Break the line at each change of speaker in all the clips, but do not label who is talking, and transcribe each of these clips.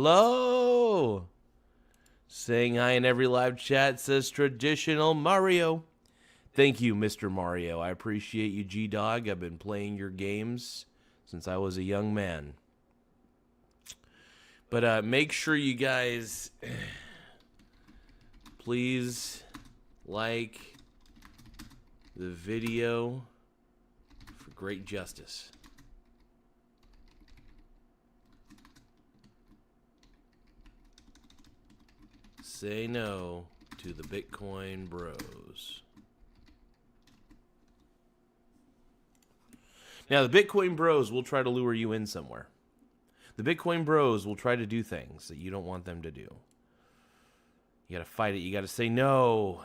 Hello. Saying hi in every live chat says traditional Mario. Thank you, Mr. Mario. I appreciate you, G-Dog. I've been playing your games since I was a young man. But make sure you guys please like the video for great justice. Say no to the Bitcoin bros. Now, the Bitcoin bros will try to lure you in somewhere. The Bitcoin bros will try to do things that you don't want them to do. You got to fight it. You got to say no.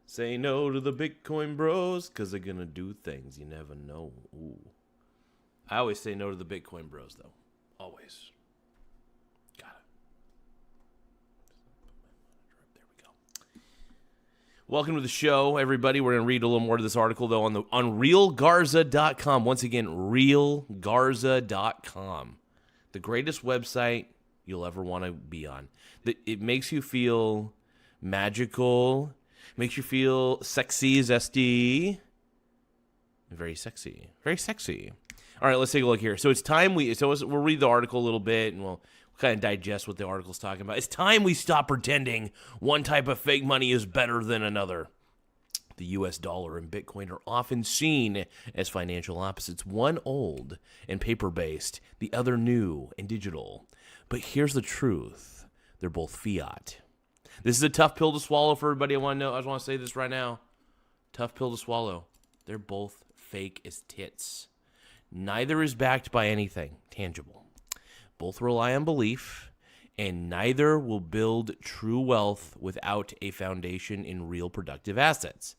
Say no to the Bitcoin bros because they're going to do things you never know. Ooh. I always say no to the Bitcoin bros, though. Always. Got it. There we go. Welcome to the show, everybody. We're going to read a little more to this article, though, on realgarza.com. Once again, realgarza.com. The greatest website you'll ever want to be on. It makes you feel magical. Makes you feel sexy as SD. Very sexy. Very sexy. All right, let's take a look here. So it's time we'll read the article a little bit, and we'll kind of digest what the article's talking about. It's time we stop pretending one type of fake money is better than another. The U.S. dollar and Bitcoin are often seen as financial opposites, one old and paper-based, the other new and digital. But here's the truth. They're both fiat. This is a tough pill to swallow for everybody. I want to say this right now. Tough pill to swallow. They're both fake as tits. Neither is backed by anything tangible. Both rely on belief, and neither will build true wealth without a foundation in real productive assets.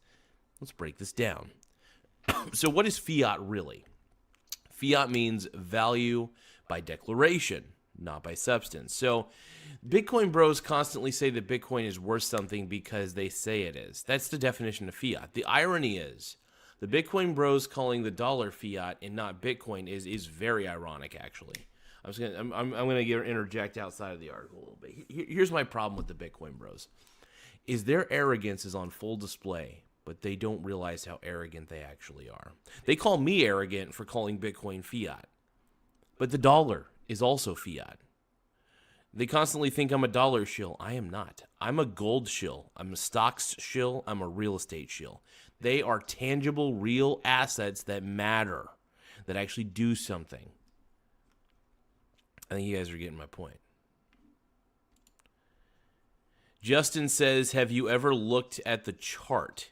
Let's break this down. So what is fiat really? Fiat means value by declaration, not by substance. So Bitcoin bros constantly say that Bitcoin is worth something because they say it is. That's the definition of fiat. The irony is the Bitcoin bros calling the dollar fiat and not Bitcoin is very ironic, actually. I'm gonna interject outside of the article a little bit. Here's my problem with the Bitcoin bros: is their arrogance is on full display, but they don't realize how arrogant they actually are. They call me arrogant for calling Bitcoin fiat, but the dollar is also fiat. They constantly think I'm a dollar shill. I am not. I'm a gold shill. I'm a stocks shill. I'm a real estate shill. They are tangible, real assets that matter, that actually do something. I think you guys are getting my point. Justin says, have you ever looked at the chart?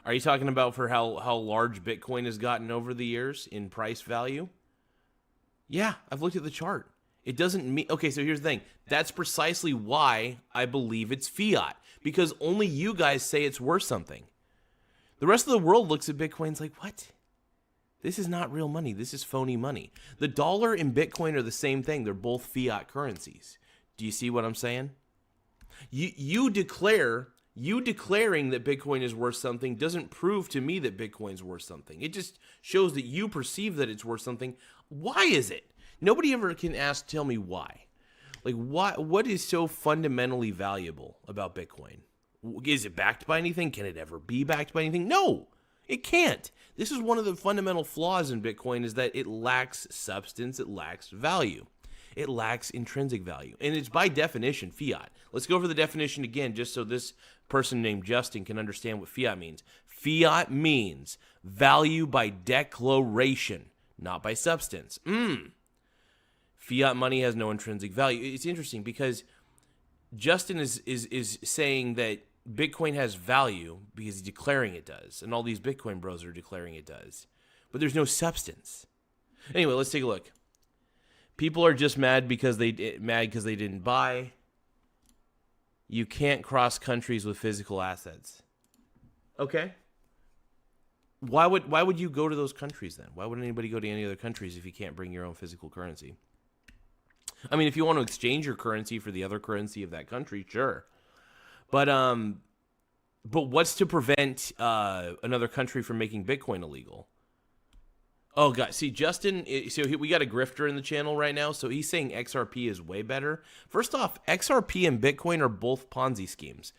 Are you talking about for how large Bitcoin has gotten over the years in price value? Yeah, I've looked at the chart. It doesn't mean... Okay, so here's the thing. That's precisely why I believe it's fiat. Because only you guys say it's worth something. The rest of the world looks at Bitcoin and is like, what? This is not real money. This is phony money. The dollar and Bitcoin are the same thing. They're both fiat currencies. Do you see what I'm saying? You declaring that Bitcoin is worth something doesn't prove to me that Bitcoin's worth something. It just shows that you perceive that it's worth something. Why is it? Nobody ever can tell me why. Like, what is so fundamentally valuable about Bitcoin? Is it backed by anything? Can it ever be backed by anything? No, it can't. This is one of the fundamental flaws in Bitcoin, is that it lacks substance, it lacks value. It lacks intrinsic value. And it's by definition fiat. Let's go over the definition again, just so this person named Justin can understand what fiat means. Fiat means value by declaration, not by substance. Fiat money has no intrinsic value. It's interesting because Justin is saying that Bitcoin has value because he's declaring it does, and all these Bitcoin bros are declaring it does. But there's no substance. Anyway, let's take a look. People are just mad because they didn't buy. You can't cross countries with physical assets. Okay. Why would you go to those countries then? Why would anybody go to any other countries if you can't bring your own physical currency? I mean, if you want to exchange your currency for the other currency of that country, sure. But what's to prevent another country from making Bitcoin illegal? Oh, God. See, Justin, we got a grifter in the channel right now, so he's saying XRP is way better. First off, XRP and Bitcoin are both Ponzi schemes.